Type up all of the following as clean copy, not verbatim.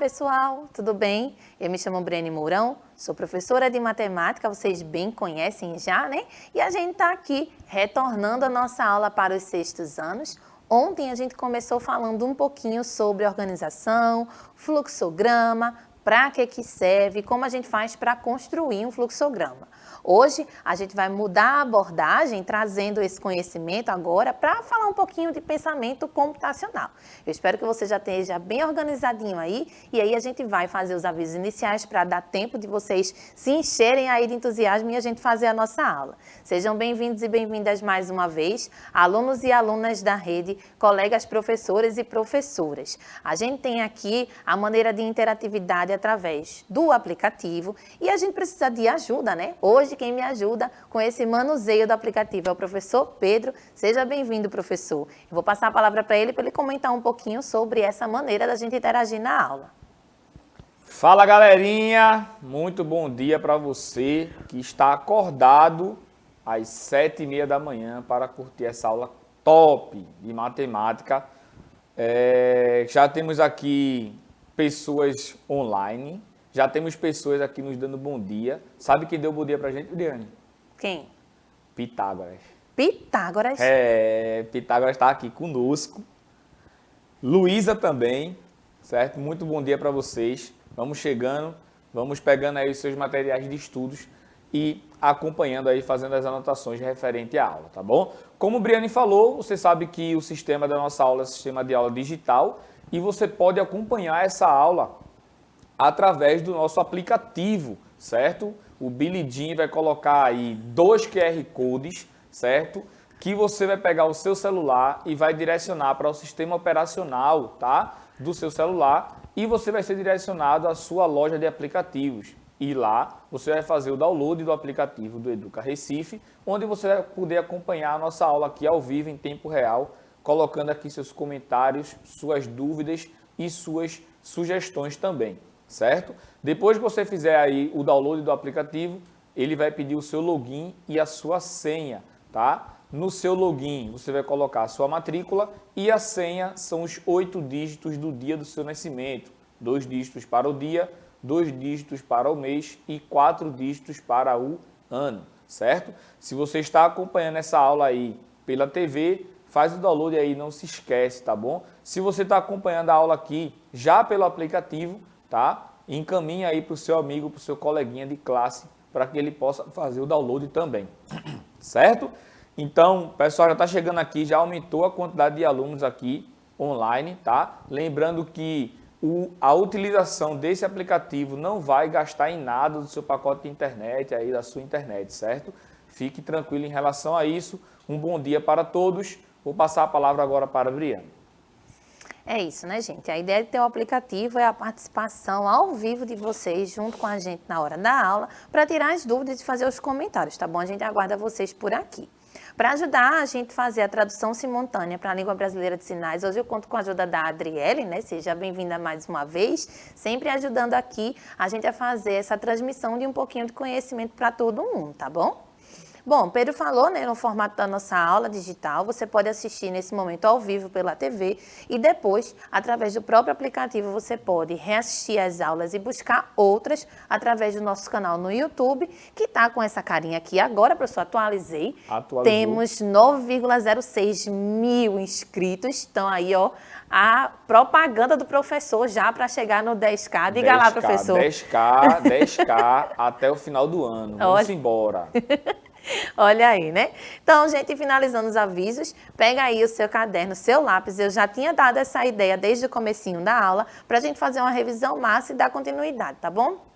pessoal, tudo bem? Eu me chamo Brene Mourão, sou professora de matemática, vocês bem conhecem já, né? E a gente está aqui retornando a nossa aula para os sextos anos. Ontem a gente começou falando um pouquinho sobre organização, fluxograma, para que serve, como a gente faz para construir um fluxograma. Hoje a gente vai mudar a abordagem, trazendo esse conhecimento agora para falar um pouquinho de pensamento computacional. Eu espero que você já esteja bem organizadinho aí, e aí a gente vai fazer os avisos iniciais para dar tempo de vocês se encherem aí de entusiasmo e a gente fazer a nossa aula. Sejam bem-vindos e bem-vindas mais uma vez, alunos e alunas da rede, colegas professores e professoras. A gente tem aqui a maneira de interatividade através do aplicativo e a gente precisa de ajuda, né? Hoje quem me ajuda com esse manuseio do aplicativo é o professor Pedro. Seja bem-vindo, professor. Eu vou passar a palavra para ele comentar um pouquinho sobre essa maneira da gente interagir na aula. Fala, galerinha! Muito bom dia para você que está acordado às 7h30 da manhã para curtir essa aula top de matemática. Já temos aqui pessoas online, já temos pessoas aqui nos dando bom dia. Sabe quem deu bom dia pra gente, Briane? Quem? Pitágoras. Pitágoras? Pitágoras está aqui conosco. Luísa também, certo? Muito bom dia para vocês. Vamos chegando, vamos pegando aí os seus materiais de estudos e acompanhando aí, fazendo as anotações referente à aula, tá bom? Como o Briane falou, você sabe que o sistema da nossa aula é um sistema de aula digital e você pode acompanhar essa aula através do nosso aplicativo, certo? O Billy Jean vai colocar aí 2 QR Codes, certo? Que você vai pegar o seu celular e vai direcionar para o sistema operacional, tá? Do seu celular e você vai ser direcionado à sua loja de aplicativos. E lá você vai fazer o download do aplicativo do Educa Recife, onde você vai poder acompanhar a nossa aula aqui ao vivo em tempo real, colocando aqui seus comentários, suas dúvidas e suas sugestões também, certo? Depois que você fizer aí o download do aplicativo, ele vai pedir o seu login e a sua senha, tá? No seu login você vai colocar a sua matrícula e a senha são os 8 dígitos do dia do seu nascimento. 2 dígitos para o dia, 2 dígitos para o mês e 4 dígitos para o ano, certo? Se você está acompanhando essa aula aí pela TV, faz o download aí, não se esquece, tá bom? Se você está acompanhando a aula aqui já pelo aplicativo, tá? Encaminha aí para o seu amigo, para o seu coleguinha de classe, para que ele possa fazer o download também, certo? Então, o pessoal já está chegando aqui, já aumentou a quantidade de alunos aqui online, tá? Lembrando que a utilização desse aplicativo não vai gastar em nada do seu pacote de internet, aí da sua internet, certo? Fique tranquilo em relação a isso. Um bom dia para todos. Vou passar a palavra agora para a Briane. É isso, né, gente? A ideia de ter o aplicativo é a participação ao vivo de vocês junto com a gente na hora da aula para tirar as dúvidas e fazer os comentários, tá bom? A gente aguarda vocês por aqui. Para ajudar a gente a fazer a tradução simultânea para a língua brasileira de sinais, hoje eu conto com a ajuda da Adriele, né? Seja bem-vinda mais uma vez, sempre ajudando aqui a gente a fazer essa transmissão de um pouquinho de conhecimento para todo mundo, tá bom? Bom, Pedro falou, né, no formato da nossa aula digital, você pode assistir nesse momento ao vivo pela TV e depois, através do próprio aplicativo, você pode reassistir as aulas e buscar outras através do nosso canal no YouTube, que está com essa carinha aqui agora, professor, atualizei. Atualizou. Temos 9,06 mil inscritos, então aí, ó, a propaganda do professor já para chegar no 10K. Diga 10K, lá, professor. 10K até o final do ano. Vamos embora. Olha aí, né? Então, gente, finalizando os avisos, pega aí o seu caderno, seu lápis. Eu já tinha dado essa ideia desde o comecinho da aula para a gente fazer uma revisão massa e dar continuidade, tá bom?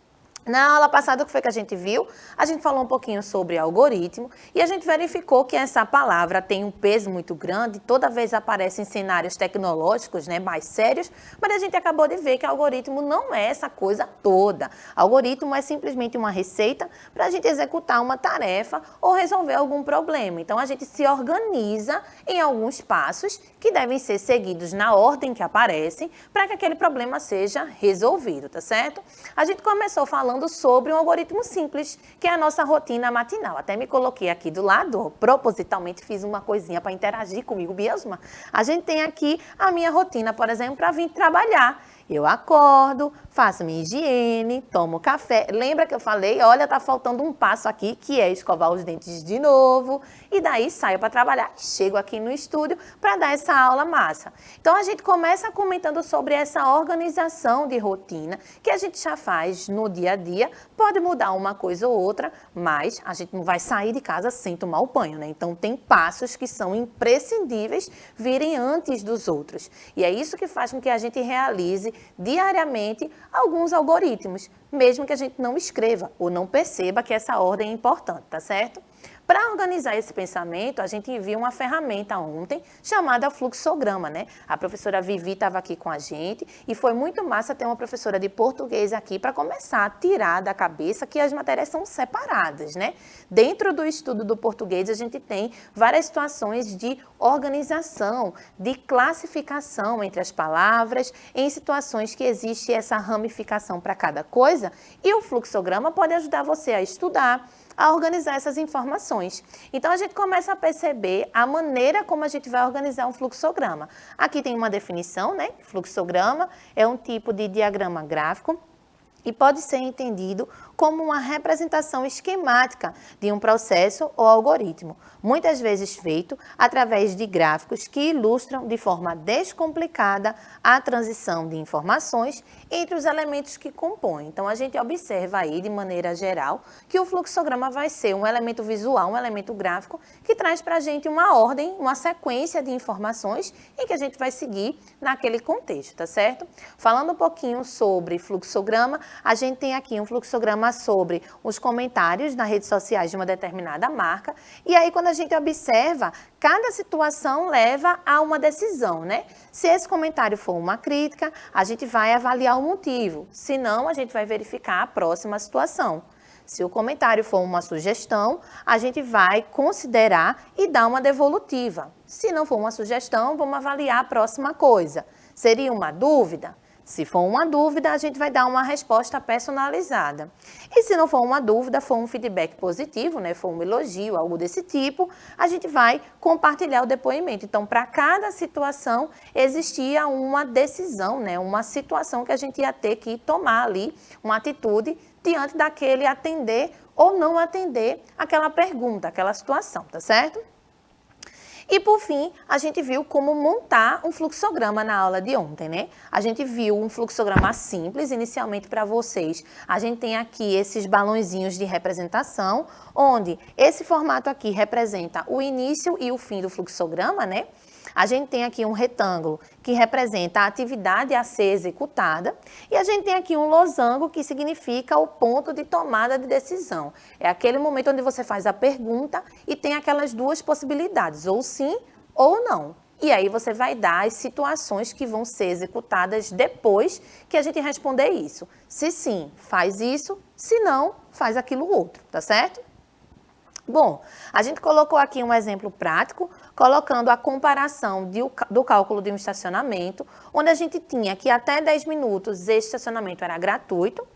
Na aula passada, o que foi que a gente viu? A gente falou um pouquinho sobre algoritmo e a gente verificou que essa palavra tem um peso muito grande, toda vez aparece em cenários tecnológicos, né, mais sérios, mas a gente acabou de ver que algoritmo não é essa coisa toda. Algoritmo é simplesmente uma receita para a gente executar uma tarefa ou resolver algum problema. Então, a gente se organiza em alguns passos que devem ser seguidos na ordem que aparecem para que aquele problema seja resolvido, tá certo? A gente começou falando sobre um algoritmo simples, que é a nossa rotina matinal. Até me coloquei aqui do lado, propositalmente fiz uma coisinha para interagir comigo mesma. A gente tem aqui a minha rotina, por exemplo, para vir trabalhar. Eu acordo, faço minha higiene, tomo café. Lembra que eu falei, olha, tá faltando um passo aqui, que é escovar os dentes de novo. E daí saio para trabalhar, chego aqui no estúdio para dar essa aula massa. Então a gente começa comentando sobre essa organização de rotina que a gente já faz no dia a dia. Pode mudar uma coisa ou outra, mas a gente não vai sair de casa sem tomar o banho, né? Então tem passos que são imprescindíveis virem antes dos outros. E é isso que faz com que a gente realize diariamente alguns algoritmos, mesmo que a gente não escreva ou não perceba que essa ordem é importante, tá certo? Para organizar esse pensamento, a gente enviou uma ferramenta ontem chamada fluxograma, né? A professora Vivi estava aqui com a gente e foi muito massa ter uma professora de português aqui para começar a tirar da cabeça que as matérias são separadas, né? Dentro do estudo do português, a gente tem várias situações de organização, de classificação entre as palavras, em situações que existe essa ramificação para cada coisa, e o fluxograma pode ajudar você a estudar, a organizar essas informações. Então, a gente começa a perceber a maneira como a gente vai organizar um fluxograma. Aqui tem uma definição, né? Fluxograma é um tipo de diagrama gráfico e pode ser entendido como uma representação esquemática de um processo ou algoritmo, muitas vezes feito através de gráficos que ilustram de forma descomplicada a transição de informações entre os elementos que compõem. Então, a gente observa aí, de maneira geral, que o fluxograma vai ser um elemento visual, um elemento gráfico, que traz para a gente uma ordem, uma sequência de informações em que a gente vai seguir naquele contexto, tá certo? Falando um pouquinho sobre fluxograma, a gente tem aqui um fluxograma sobre os comentários nas redes sociais de uma determinada marca, e aí quando a gente observa, cada situação leva a uma decisão, né? Se esse comentário for uma crítica, a gente vai avaliar o motivo, se não, a gente vai verificar a próxima situação. Se o comentário for uma sugestão, a gente vai considerar e dar uma devolutiva. Se não for uma sugestão, vamos avaliar a próxima coisa. Seria uma dúvida? Se for uma dúvida, a gente vai dar uma resposta personalizada. E se não for uma dúvida, for um feedback positivo, né, for um elogio, algo desse tipo, a gente vai compartilhar o depoimento. Então, para cada situação, existia uma decisão, né, uma situação que a gente ia ter que tomar ali, uma atitude diante daquele atender ou não atender aquela pergunta, aquela situação, tá certo? E, por fim, a gente viu como montar um fluxograma na aula de ontem, né? A gente viu um fluxograma simples, inicialmente para vocês. A gente tem aqui esses balãozinhos de representação, onde esse formato aqui representa o início e o fim do fluxograma, né? A gente tem aqui um retângulo que representa a atividade a ser executada e a gente tem aqui um losango que significa o ponto de tomada de decisão. É aquele momento onde você faz a pergunta e tem aquelas duas possibilidades, ou sim ou não. E aí você vai dar as situações que vão ser executadas depois que a gente responder isso. Se sim, faz isso, se não, faz aquilo outro, tá certo? Bom, a gente colocou aqui um exemplo prático, colocando a comparação do cálculo de um estacionamento, onde a gente tinha que até 10 minutos esse estacionamento era gratuito,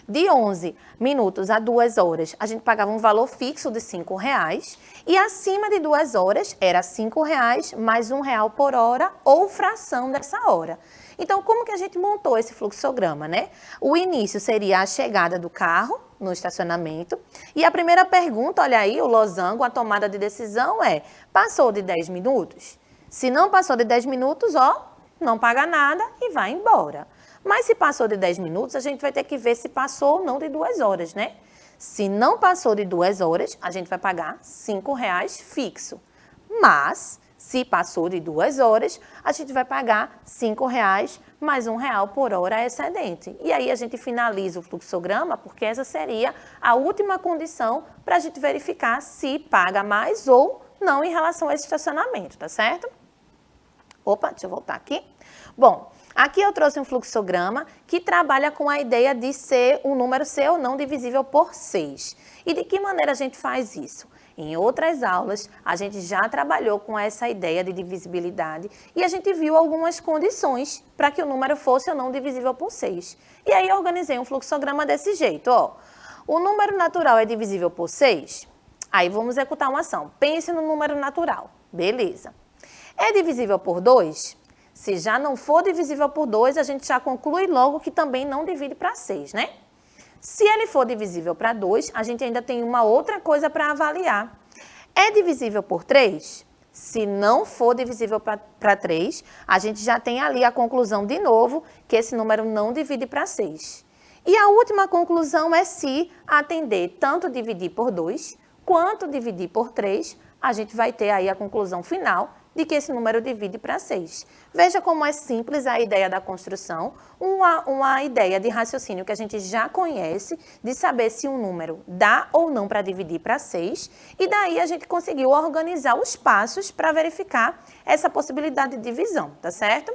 de 11 minutos a 2 horas a gente pagava um valor fixo de R$5 e acima de 2 horas era R$5 mais R$1 por hora ou fração dessa hora. Então, como que a gente montou esse fluxograma, né? O início seria a chegada do carro no estacionamento. E a primeira pergunta, olha aí, o losango, a tomada de decisão é, passou de 10 minutos? Se não passou de 10 minutos, ó, não paga nada e vai embora. Mas se passou de 10 minutos, a gente vai ter que ver se passou ou não de 2 horas, né? Se não passou de 2 horas, a gente vai pagar R$5 fixo. Mas, se passou de 2 horas, a gente vai pagar R$5 mais R$1 por hora excedente. E aí a gente finaliza o fluxograma, porque essa seria a última condição para a gente verificar se paga mais ou não em relação a esse estacionamento, tá certo? Opa, deixa eu voltar aqui. Bom, aqui eu trouxe um fluxograma que trabalha com a ideia de ser um número ser ou não divisível por 6. E de que maneira a gente faz isso? Em outras aulas, a gente já trabalhou com essa ideia de divisibilidade e a gente viu algumas condições para que o número fosse ou não divisível por 6. E aí eu organizei um fluxograma desse jeito, ó. O número natural é divisível por 6? Aí vamos executar uma ação. Pense no número natural. Beleza. É divisível por 2? Se já não for divisível por 2, a gente já conclui logo que também não divide para 6, né? Se ele for divisível para 2, a gente ainda tem uma outra coisa para avaliar. É divisível por 3? Se não for divisível para 3, a gente já tem ali a conclusão de novo que esse número não divide para 6. E a última conclusão é se atender tanto dividir por 2 quanto dividir por 3, a gente vai ter aí a conclusão final de que esse número divide para 6. Veja como é simples a ideia da construção, uma ideia de raciocínio que a gente já conhece, de saber se um número dá ou não para dividir para 6, e daí a gente conseguiu organizar os passos para verificar essa possibilidade de divisão, tá certo?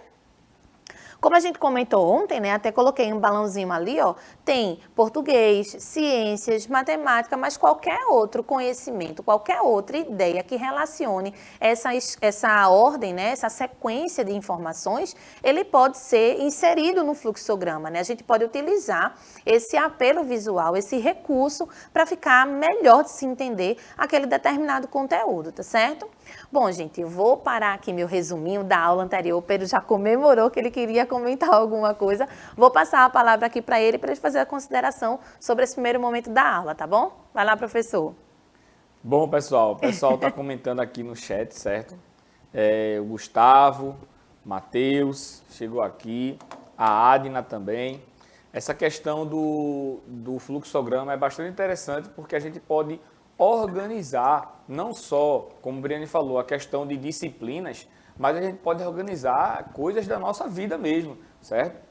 Como a gente comentou ontem, né, até coloquei um balãozinho ali, ó, tem português, ciências, matemática, mas qualquer outro conhecimento, qualquer outra ideia que relacione essa ordem, né, essa sequência de informações, ele pode ser inserido no fluxograma, né? A gente pode utilizar esse apelo visual, esse recurso, para ficar melhor de se entender aquele determinado conteúdo, tá certo? Bom, gente, eu vou parar aqui meu resuminho da aula anterior. O Pedro já comemorou que ele queria comentar alguma coisa. Vou passar a palavra aqui para ele fazer a consideração sobre esse primeiro momento da aula, tá bom? Vai lá, professor. Bom, pessoal, o pessoal está comentando aqui no chat, certo? O Gustavo, Matheus, chegou aqui, a Adna também. Essa questão do fluxograma é bastante interessante porque a gente pode organizar, não só, como o Briane falou, a questão de disciplinas, mas a gente pode organizar coisas da nossa vida mesmo, certo?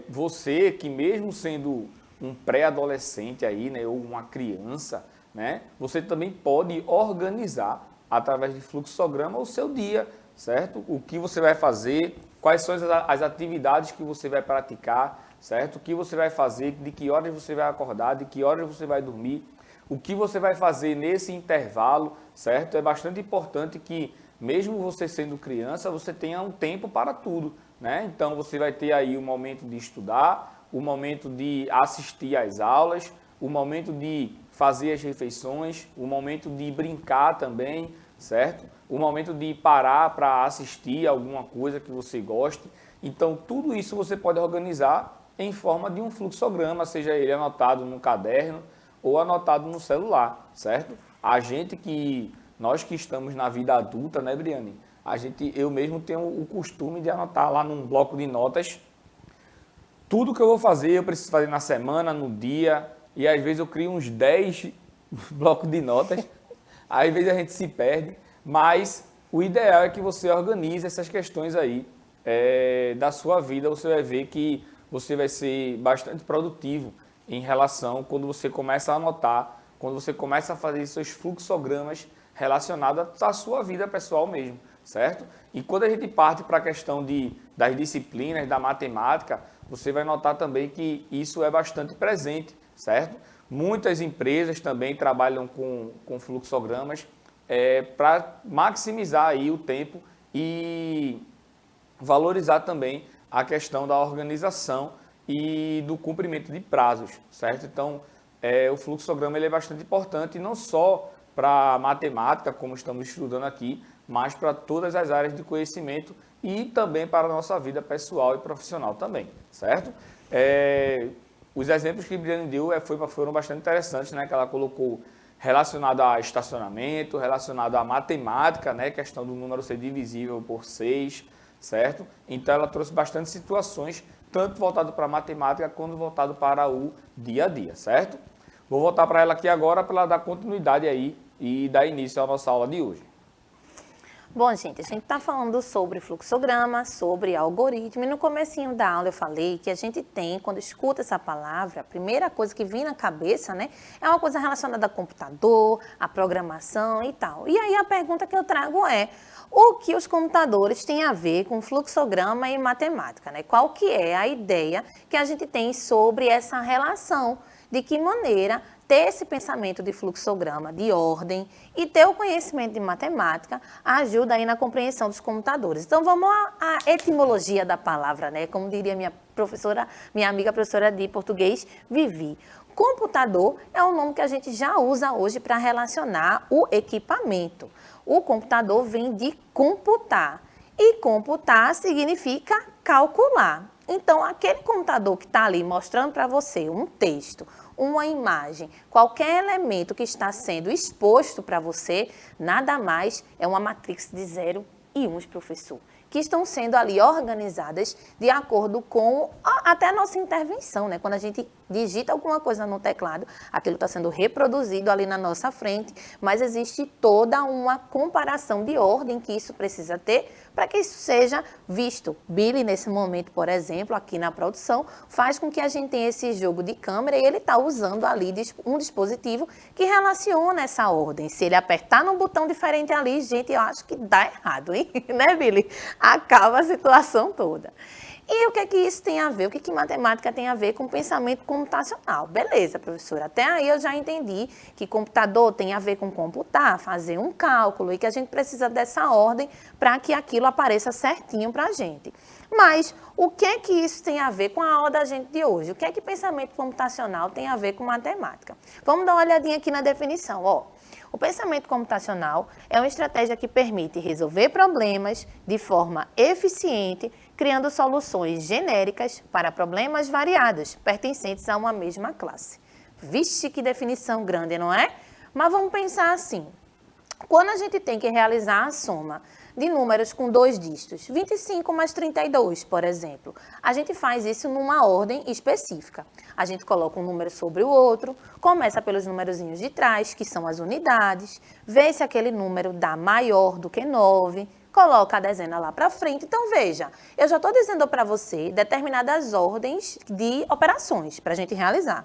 Você que mesmo sendo um pré-adolescente aí, né, ou uma criança, né, você também pode organizar através de fluxograma o seu dia, certo? O que você vai fazer, quais são as atividades que você vai praticar, certo? O que você vai fazer, de que horas você vai acordar, de que horas você vai dormir, o que você vai fazer nesse intervalo, certo? É bastante importante que, mesmo você sendo criança, você tenha um tempo para tudo, né? Então, você vai ter aí o momento de estudar, o momento de assistir às aulas, o momento de fazer as refeições, o momento de brincar também, certo? O momento de parar para assistir alguma coisa que você goste. Então, tudo isso você pode organizar em forma de um fluxograma, seja ele anotado no caderno ou anotado no celular, certo? Nós que estamos na vida adulta, né, Briane? Eu mesmo tenho o costume de anotar lá num bloco de notas tudo que eu vou fazer, eu preciso fazer na semana, no dia, e às vezes eu crio uns 10 blocos de notas, às vezes a gente se perde, mas o ideal é que você organize essas questões aí da sua vida, você vai ver que você vai ser bastante produtivo em relação quando você começa a anotar, quando você começa a fazer seus fluxogramas relacionados à sua vida pessoal mesmo, certo? E quando a gente parte para a questão das disciplinas, da matemática, você vai notar também que isso é bastante presente, certo? Muitas empresas também trabalham com fluxogramas para maximizar aí o tempo e valorizar também a questão da organização e do cumprimento de prazos, certo? Então, o fluxograma ele é bastante importante, não só para matemática, como estamos estudando aqui, mas para todas as áreas de conhecimento e também para a nossa vida pessoal e profissional também, certo? Os exemplos que a Briane deu foram bastante interessantes, né? Que ela colocou relacionado a estacionamento, relacionado à matemática, né? Questão do número ser divisível por 6, certo? Então, ela trouxe bastante situações, tanto voltado para a matemática, quanto voltado para o dia a dia, certo? Vou voltar para ela aqui agora para ela dar continuidade aí e dar início à nossa aula de hoje. Bom, gente, a gente está falando sobre fluxograma, sobre algoritmo, e no comecinho da aula eu falei que a gente tem, quando escuta essa palavra, a primeira coisa que vem na cabeça, né, é uma coisa relacionada a computador, a programação e tal. E aí a pergunta que eu trago é, o que os computadores têm a ver com fluxograma e matemática, né? Qual que é a ideia que a gente tem sobre essa relação? De que maneira ter esse pensamento de fluxograma, de ordem, e ter o conhecimento de matemática ajuda aí na compreensão dos computadores. Então, vamos à etimologia da palavra, né? Como diria minha amiga professora de português, Vivi. Computador é um nome que a gente já usa hoje para relacionar o equipamento. O computador vem de computar. E computar significa calcular. Então, aquele computador que está ali mostrando para você um texto, uma imagem, qualquer elemento que está sendo exposto para você, nada mais é uma matriz de 0 e 1, professor, que estão sendo ali organizadas de acordo com até a nossa intervenção, né? Quando a gente digita alguma coisa no teclado, aquilo está sendo reproduzido ali na nossa frente, mas existe toda uma comparação de ordem que isso precisa ter para que isso seja visto. Billy, nesse momento, por exemplo, aqui na produção, faz com que a gente tenha esse jogo de câmera e ele está usando ali um dispositivo que relaciona essa ordem. Se ele apertar num botão diferente ali, gente, eu acho que dá errado, hein? Né, Billy? Acaba a situação toda. E o que é que isso tem a ver? O que que matemática tem a ver com pensamento computacional? Beleza, professora, até aí eu já entendi que computador tem a ver com computar, fazer um cálculo e que a gente precisa dessa ordem para que aquilo apareça certinho para a gente. Mas o que é que isso tem a ver com a aula da gente de hoje? O que é que pensamento computacional tem a ver com matemática? Vamos dar uma olhadinha aqui na definição, ó. O pensamento computacional é uma estratégia que permite resolver problemas de forma eficiente, criando soluções genéricas para problemas variados, pertencentes a uma mesma classe. Vixe, que definição grande, não é? Mas vamos pensar assim. Quando a gente tem que realizar a soma de números com 2 dígitos, 25 mais 32, por exemplo, a gente faz isso numa ordem específica. A gente coloca um número sobre o outro, começa pelos numerozinhos de trás, que são as unidades, vê se aquele número dá maior do que 9, coloca a dezena lá para frente. Então, veja, eu já estou dizendo para você determinadas ordens de operações para a gente realizar.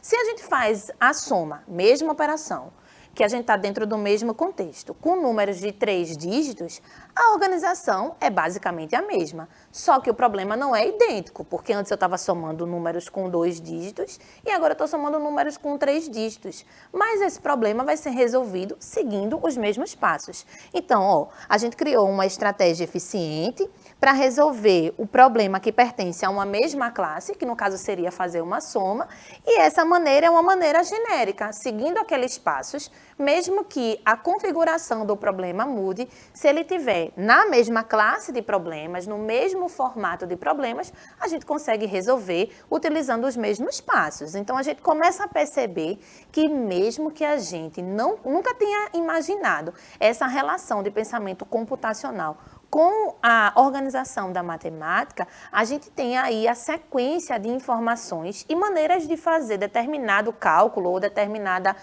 Se a gente faz a soma, mesma operação, que a gente está dentro do mesmo contexto, com números de 3 dígitos, a organização é basicamente a mesma. Só que o problema não é idêntico, porque antes eu estava somando números com 2 dígitos e agora eu estou somando números com 3 dígitos. Mas esse problema vai ser resolvido seguindo os mesmos passos. Então, ó, a gente criou uma estratégia eficiente para resolver o problema que pertence a uma mesma classe, que no caso seria fazer uma soma, e essa maneira é uma maneira genérica, seguindo aqueles passos, mesmo que a configuração do problema mude, se ele tiver na mesma classe de problemas, no mesmo formato de problemas, a gente consegue resolver utilizando os mesmos passos. Então, a gente começa a perceber que mesmo que a gente nunca tenha imaginado essa relação de pensamento computacional com a organização da matemática, a gente tem aí a sequência de informações e maneiras de fazer determinado cálculo ou determinada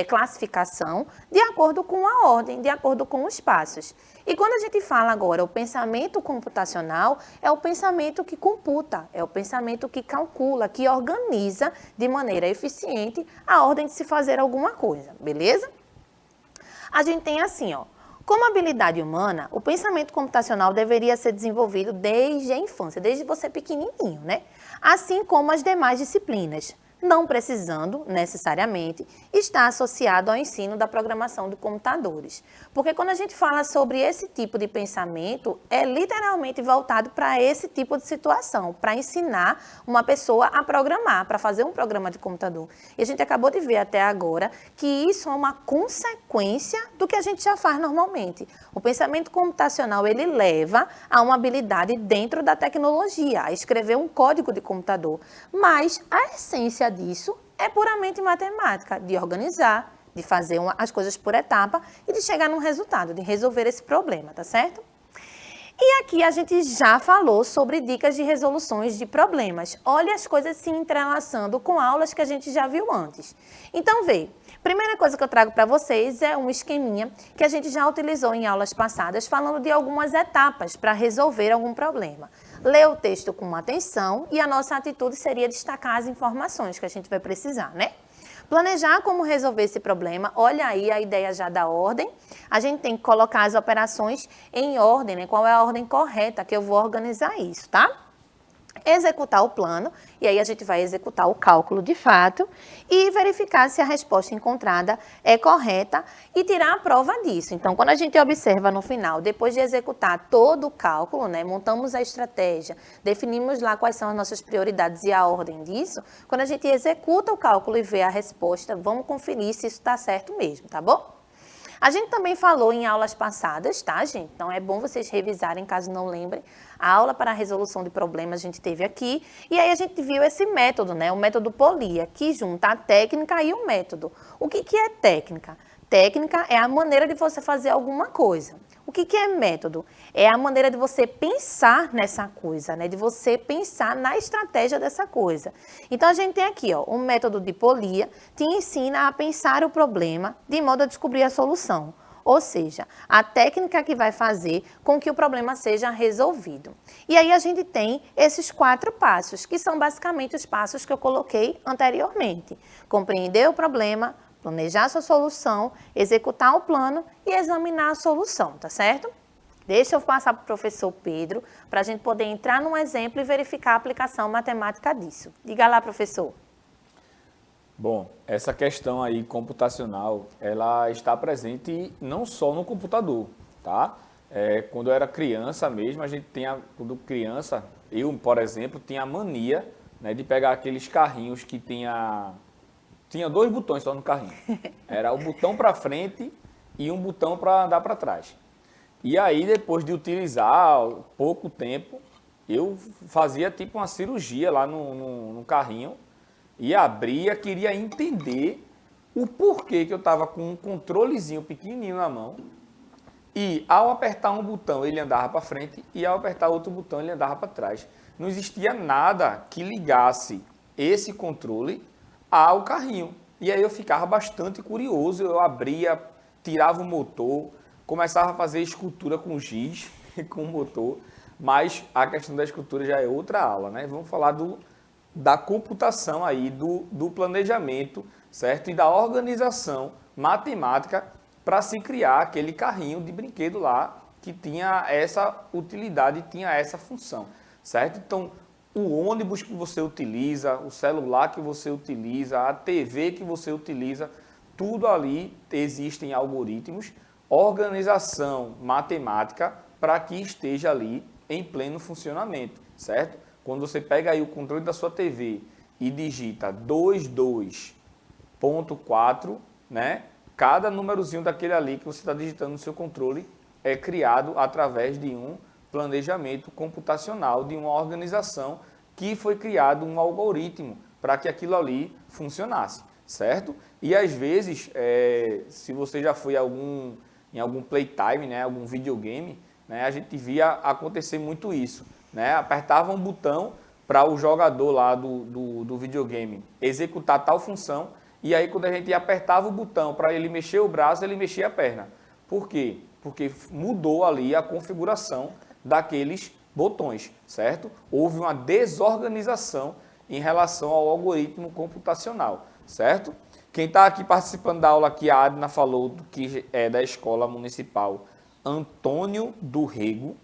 classificação de acordo com a ordem, de acordo com os passos. E quando a gente fala agora o pensamento computacional, é o pensamento que computa, é o pensamento que calcula, que organiza de maneira eficiente a ordem de se fazer alguma coisa, beleza? A gente tem assim, ó. Como habilidade humana, o pensamento computacional deveria ser desenvolvido desde a infância, desde você pequenininho, né? Assim como as demais disciplinas, não precisando, necessariamente, estar associado ao ensino da programação de computadores. Porque quando a gente fala sobre esse tipo de pensamento, é literalmente voltado para esse tipo de situação, para ensinar uma pessoa a programar, para fazer um programa de computador. E a gente acabou de ver até agora que isso é uma consequência do que a gente já faz normalmente. O pensamento computacional, ele leva a uma habilidade dentro da tecnologia, a escrever um código de computador. Mas a essência disso é puramente matemática, de organizar, de fazer as coisas por etapa e de chegar num resultado, de resolver esse problema, tá certo? E aqui a gente já falou sobre dicas de resoluções de problemas. Olha as coisas se entrelaçando com aulas que a gente já viu antes. Então, vê, primeira coisa que eu trago para vocês é um esqueminha que a gente já utilizou em aulas passadas, falando de algumas etapas para resolver algum problema. Lê o texto com atenção e a nossa atitude seria destacar as informações que a gente vai precisar, né? Planejar como resolver esse problema, olha aí a ideia já da ordem. A gente tem que colocar as operações em ordem, né? Qual é a ordem correta que eu vou organizar isso, tá? Executar o plano, e aí a gente vai executar o cálculo de fato e verificar se a resposta encontrada é correta e tirar a prova disso. Então, quando a gente observa no final, depois de executar todo o cálculo, né, montamos a estratégia, definimos lá quais são as nossas prioridades e a ordem disso, quando a gente executa o cálculo e vê a resposta, vamos conferir se isso está certo mesmo, tá bom? A gente também falou em aulas passadas, tá, gente? Então é bom vocês revisarem, caso não lembrem. A aula para a resolução de problemas a gente teve aqui. E aí a gente viu esse método, né? O método Polia, que junta a técnica e o método. O que é técnica? Técnica é a maneira de você fazer alguma coisa. O que é método? É a maneira de você pensar nessa coisa, né? De você pensar na estratégia dessa coisa. Então, a gente tem aqui, ó, o método de Polia, te ensina a pensar o problema de modo a descobrir a solução. Ou seja, a técnica que vai fazer com que o problema seja resolvido. E aí a gente tem esses 4 passos, que são basicamente os passos que eu coloquei anteriormente. Compreender o problema, planejar a sua solução, executar o plano e examinar a solução, tá certo? Deixa eu passar para o professor Pedro, para a gente poder entrar num exemplo e verificar a aplicação matemática disso. Diga lá, professor. Bom, essa questão aí computacional, ela está presente não só no computador, tá? Quando eu era criança mesmo, quando criança, eu, por exemplo, tinha a mania, né, de pegar aqueles carrinhos que tinha 2 botões só no carrinho. Era o botão para frente e um botão para andar para trás. E aí, depois de utilizar pouco tempo, eu fazia tipo uma cirurgia lá no carrinho e abria, queria entender o porquê que eu estava com um controlezinho pequenininho na mão e ao apertar um botão ele andava para frente e ao apertar outro botão ele andava para trás. Não existia nada que ligasse esse controle ao carrinho. E aí eu ficava bastante curioso, eu abria, tirava o motor, começava a fazer escultura com giz, com o motor, mas a questão da escultura já é outra aula, né? Vamos falar da computação aí, do planejamento, certo? E da organização matemática para se criar aquele carrinho de brinquedo lá que tinha essa utilidade, tinha essa função, certo? Então, o ônibus que você utiliza, o celular que você utiliza, a TV que você utiliza, tudo ali existem algoritmos, organização matemática para que esteja ali em pleno funcionamento, certo? Quando você pega aí o controle da sua TV e digita 22.4, né? Cada númerozinho daquele ali que você está digitando no seu controle é criado através de um planejamento computacional, de uma organização que foi criado um algoritmo para que aquilo ali funcionasse, certo? E às vezes, se você já foi em algum playtime, né, algum videogame, né, a gente via acontecer muito isso, né? Apertava um botão para o jogador lá do videogame executar tal função, e aí quando a gente apertava o botão para ele mexer o braço, ele mexia a perna. Por quê? Porque mudou ali a configuração daqueles botões, certo? Houve uma desorganização em relação ao algoritmo computacional, certo? Quem está aqui participando da aula aqui, a Adna falou que é da Escola Municipal Antônio do Rego.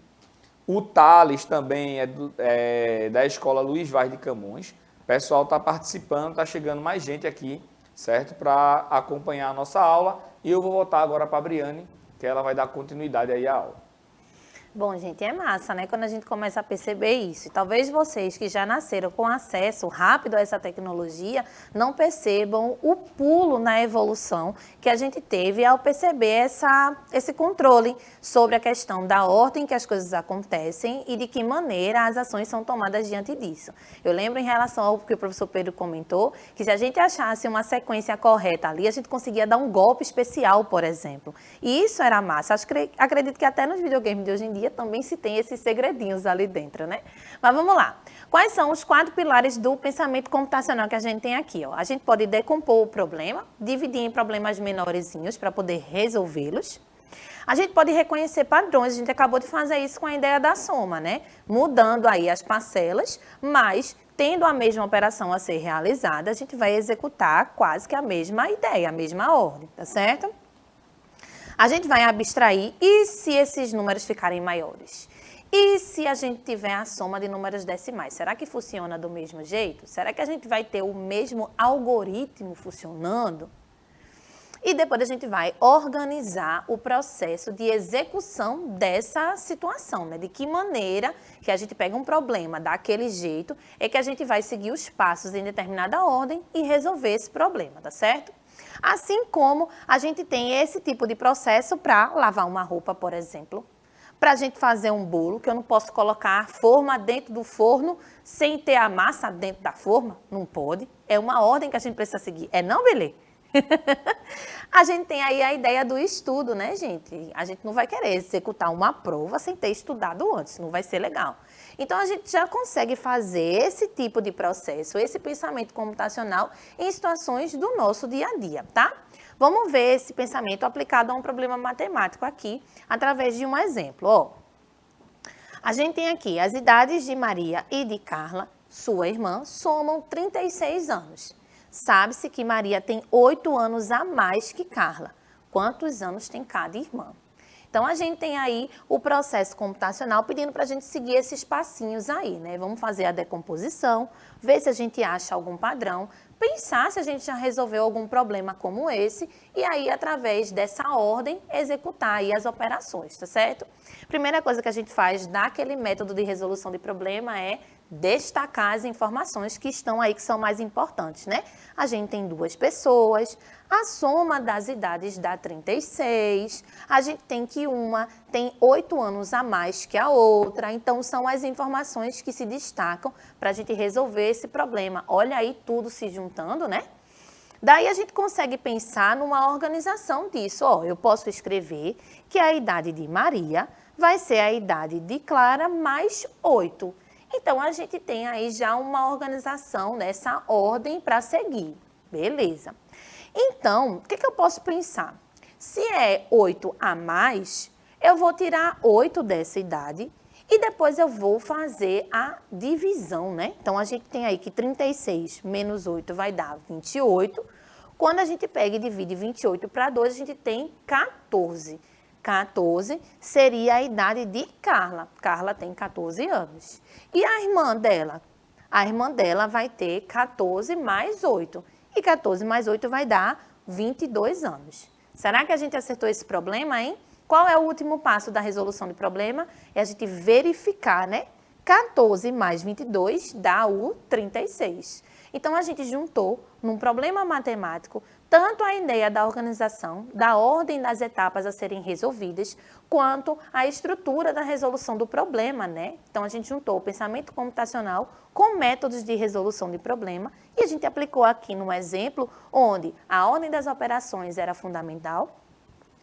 O Thales também é da Escola Luiz Vaz de Camões. O pessoal está participando, está chegando mais gente aqui, certo? Para acompanhar a nossa aula. E eu vou voltar agora para a Briane, que ela vai dar continuidade aí à aula. Bom, gente, é massa, né? Quando a gente começa a perceber isso. E talvez vocês que já nasceram com acesso rápido a essa tecnologia não percebam o pulo na evolução que a gente teve ao perceber esse controle sobre a questão da ordem que as coisas acontecem e de que maneira as ações são tomadas diante disso. Eu lembro em relação ao que o professor Pedro comentou, que se a gente achasse uma sequência correta ali, a gente conseguia dar um golpe especial, por exemplo. E isso era massa. Acredito que até nos videogames de hoje em dia também se tem esses segredinhos ali dentro, né? Mas vamos lá. Quais são os 4 pilares do pensamento computacional que a gente tem aqui? Ó? A gente pode decompor o problema, dividir em problemas menorzinhos para poder resolvê-los. A gente pode reconhecer padrões, a gente acabou de fazer isso com a ideia da soma, né? Mudando aí as parcelas, mas tendo a mesma operação a ser realizada, a gente vai executar quase que a mesma ideia, a mesma ordem, tá certo? A gente vai abstrair, e se esses números ficarem maiores? E se a gente tiver a soma de números decimais? Será que funciona do mesmo jeito? Será que a gente vai ter o mesmo algoritmo funcionando? E depois a gente vai organizar o processo de execução dessa situação, né? De que maneira que a gente pega um problema daquele jeito é que a gente vai seguir os passos em determinada ordem e resolver esse problema, tá certo? Assim como a gente tem esse tipo de processo para lavar uma roupa, por exemplo. Para a gente fazer um bolo, que eu não posso colocar a forma dentro do forno sem ter a massa dentro da forma. Não pode. É uma ordem que a gente precisa seguir. É não, Belê? A gente tem aí a ideia do estudo, né, gente? A gente não vai querer executar uma prova sem ter estudado antes, não vai ser legal. Então, a gente já consegue fazer esse tipo de processo, esse pensamento computacional em situações do nosso dia a dia, tá? Vamos ver esse pensamento aplicado a um problema matemático aqui, através de um exemplo. Ó, a gente tem aqui as idades de Maria e de Carla, sua irmã, somam 36 anos. Sabe-se que Maria tem 8 anos a mais que Carla. Quantos anos tem cada irmã? Então, a gente tem aí o processo computacional pedindo para a gente seguir esses passinhos aí, né? Vamos fazer a decomposição, ver se a gente acha algum padrão, pensar se a gente já resolveu algum problema como esse e aí, através dessa ordem, executar aí as operações, tá certo? Primeira coisa que a gente faz naquele método de resolução de problema é destacar as informações que estão aí, que são mais importantes, né? A gente tem 2 pessoas, a soma das idades dá 36, a gente tem que uma tem 8 anos a mais que a outra, então são as informações que se destacam para a gente resolver esse problema. Olha aí tudo se juntando, né? Daí a gente consegue pensar numa organização disso. Ó, eu posso escrever que a idade de Maria vai ser a idade de Clara mais 8. Então, a gente tem aí já uma organização nessa ordem para seguir. Beleza. Então, o que eu posso pensar? Se é 8 a mais, eu vou tirar 8 dessa idade e depois eu vou fazer a divisão, né? Então, a gente tem aí que 36 menos 8 vai dar 28. Quando a gente pega e divide 28 para 2, a gente tem 14. 14 seria a idade de Carla. Carla tem 14 anos. E a irmã dela? A irmã dela vai ter 14 mais 8. E 14 mais 8 vai dar 22 anos. Será que a gente acertou esse problema, hein? Qual é o último passo da resolução de problema? É a gente verificar, né? 14 mais 22 dá o 36. Então, a gente juntou num problema matemático tanto a ideia da organização, da ordem das etapas a serem resolvidas, quanto a estrutura da resolução do problema, né? Então, a gente juntou o pensamento computacional com métodos de resolução de problema e a gente aplicou aqui num exemplo onde a ordem das operações era fundamental.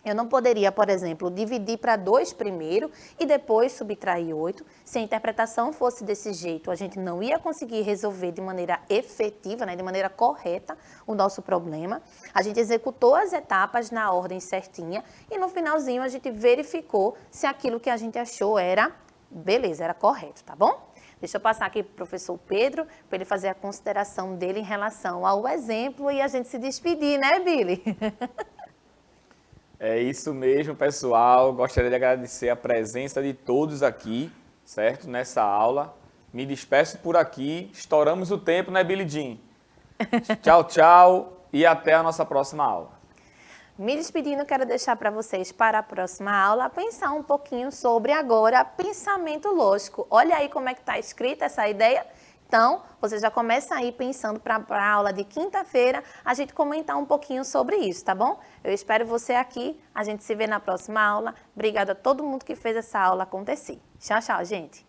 Eu não poderia, por exemplo, dividir para 2 primeiro e depois subtrair 8. Se a interpretação fosse desse jeito, a gente não ia conseguir resolver de maneira efetiva, né, de maneira correta, o nosso problema. A gente executou as etapas na ordem certinha e no finalzinho a gente verificou se aquilo que a gente achou era, beleza, era correto, tá bom? Deixa eu passar aqui para o professor Pedro, para ele fazer a consideração dele em relação ao exemplo e a gente se despedir, né, Billy? É isso mesmo, pessoal. Gostaria de agradecer a presença de todos aqui, certo? Nessa aula. Me despeço por aqui. Estouramos o tempo, né, Billy Jean? Tchau, tchau e até a nossa próxima aula. Me despedindo, quero deixar para vocês, para a próxima aula, pensar um pouquinho sobre agora pensamento lógico. Olha aí como é que está escrita essa ideia. Então, você já começa aí pensando para a aula de quinta-feira, a gente comentar um pouquinho sobre isso, tá bom? Eu espero você aqui, a gente se vê na próxima aula. Obrigada a todo mundo que fez essa aula acontecer. Tchau, tchau, gente!